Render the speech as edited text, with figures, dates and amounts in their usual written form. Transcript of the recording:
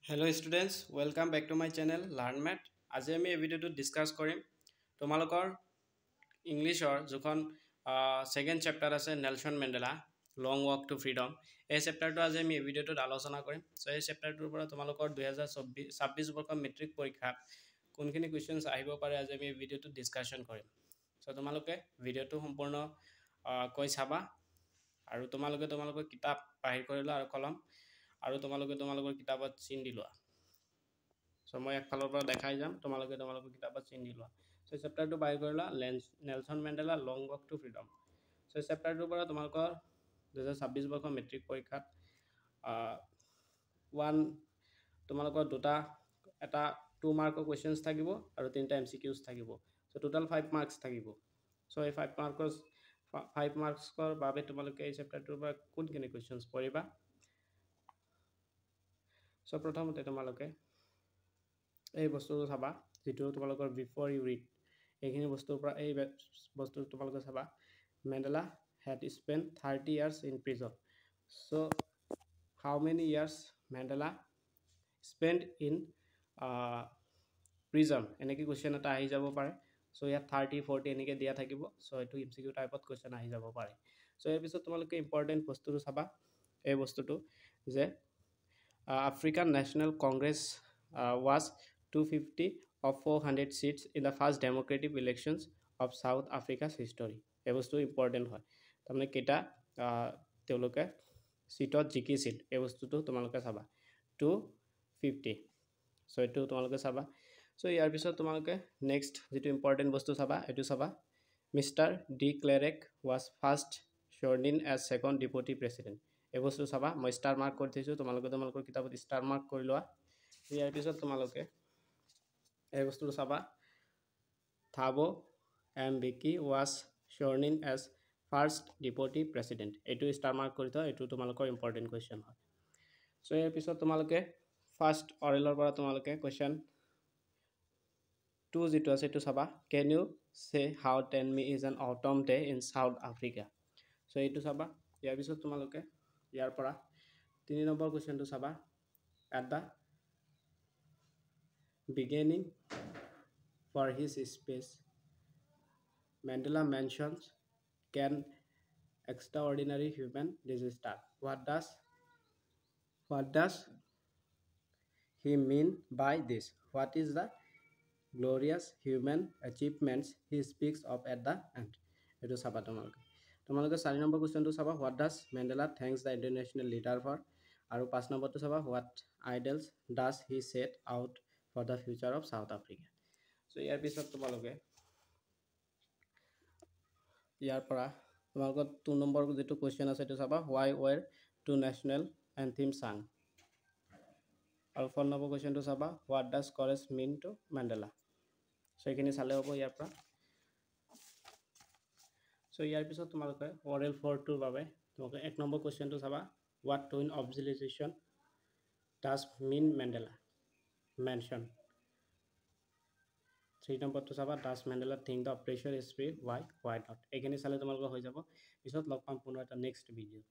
Hello students, welcome back to my channel LearnMath. আজি আমি এই ভিডিওটো ডিসকাস কৰিম তোমালোকৰ ইংলিছৰ যখন সেকেন্ড চেপ্টাৰ আছে Nelson Mandela long walk to freedom এই চেপ্টাৰটো আজি আমি এই ভিডিওটোত আলোচনা কৰিম সো এই চেপ্টাৰটোৰ পৰা তোমালোকৰ 2026 বৰ্ষৰ মেট্ৰিক পৰীক্ষাত কোনখিনি কোৱেশ্চনছ আহিব পাৰে আজি আমি এই ভিডিওটো ডিসকাশন কৰিম সো তোমালোকে ভিডিওটো সম্পূৰ্ণ কৈ চাবা আৰু তোমালোকৰ কিতাপ বাহিৰ কৰিলা আৰু কলম আৰু তোমালোকৰ কিতাপত চিন দি লোৱা সো মই একফালৰ পৰা দেখাই যাম তোমালোকৰ কিতাপত চিন দি লোৱা সো চেপ্টাৰটো বাই কৰিলা Nelson Mandela long walk to freedom so চেপ্টাৰটোৰ পৰা তোমালোকৰ 2026 বৰ্ষৰ মেট্ৰিক পৰীক্ষাত ওৱান তোমালোকৰ দুটা এটা 2 মাৰ্কৰ কোৱেশ্চনছ থাকিব আৰু তিনটা এমসিকিউজ থাকিব সো টোটাল 5 মাৰ্কস থাকিব সো এই 5 মাৰ্কসৰ বাবে তোমালোকে এই চেপ্টাৰটোৰ পৰা কোনখিনি কোৱেশ্চনছ পঢ়িবা সো প্ৰথমতে তোমালোকে এই বস্তুটো চাবা যেটো তোমালোকৰ বিফৰ ইউ ৰিড এইখিনি বস্তুৰ পৰা এই বস্তু তোমালোকে চাবা Mandela had spent 30 years in prison so how many years Mandela spent in prison এনেকি কোৱেশ্চন এটা আহি যাব পাৰে সো ইয়াত 30 40 এনেকে দিয়া থাকিব সো এটো এমসিকিউ টাইপত কোৱেশ্চন আহি যাব পাৰে সো এই পিছত তোমালোকে ইম্পৰ্টেন্ট বস্তুটো চাবা এই বস্তুটো যে African National Congress was 250 of 400 seats in the first democratic elections of South Africa's history. এই বস্তু ইম্পৰ্টেন্ট হয় তাৰমানে কেটা তেওঁলোকে সিটত জিকিছিল এই বস্তুটো তোমালোকে চাবা 250 সো এটো তোমালোকে চাবা সো ইয়াৰ পিছত তোমালোকে নেক্সট যেটো ইম্পৰ্টেন্ট বস্তু চাবা এটো চাবা mister de Klerk was first sworn in as second deputy president এই বস্তু চাবা মই ষ্টাৰ মাৰ্ক কৰি দিছো তোমালোকৰ কিতাপত ষ্টাৰ মাৰ্ক কৰি লোৱা ইয়াৰ পিছত তোমালোকে এই বস্তুটো চাবা থাবো Mbeki was sworn in as first deputy president এটো ষ্টাৰ মাৰ্ক কৰি থোৱা এটো তোমালোকৰ ইম্পৰ্টেন্ট কোৱেশ্চন হয় সো ইয়াৰ পিছত তোমালোকে ফাৰ্স্ট অৰেলৰ পৰা তোমালোকে কোৱেশ্চন 2 যেটো আছে এটো চাবা can you say how 10 May is an autumn day in South Africa so এটো চাবা ইয়াৰ পিছত তোমালোকে ইয়াৰ পৰা 3 নম্বৰ কোৱেশ্চনটো চাবা at the beginning for his speech Mandela mentions can extraordinary human disaster what does he mean by this what is the glorious human achievements he speaks of at the end eto saba তোমালোকে 4 number কোৱেশ্চনটো চাবা what does Mandela thanks the international leader for আৰু 5 নম্বৰটো চাবা what ideals does he set out for the future of South Africa so ইয়াৰ পিছত তোমালোকে ইয়াৰ পৰা তোমালোকৰ 2 number যেটো কোৱেশ্চন আছে এটো চাবা why were two national anthem sung আৰু 4 নম্বৰ কোৱেশ্চনটো চাবা what does courage mean to Mandela so এখিনি চালে হ'ব ইয়াৰ পৰা so ইয়াৰ পিছত তোমালোকে oral 4 টোৰ বাবে তোমালোকে 1 নম্বৰ কোৱেশ্চনটো চাবা what twin obligation does mean Mandela mention 3 নম্বৰটো চাবা does Mandela think the pressure is free why not এখিনি চালে তোমালোকৰ হৈ যাব পিছত লগ পাম পুনৰ এটা নেক্সট ভিডিঅ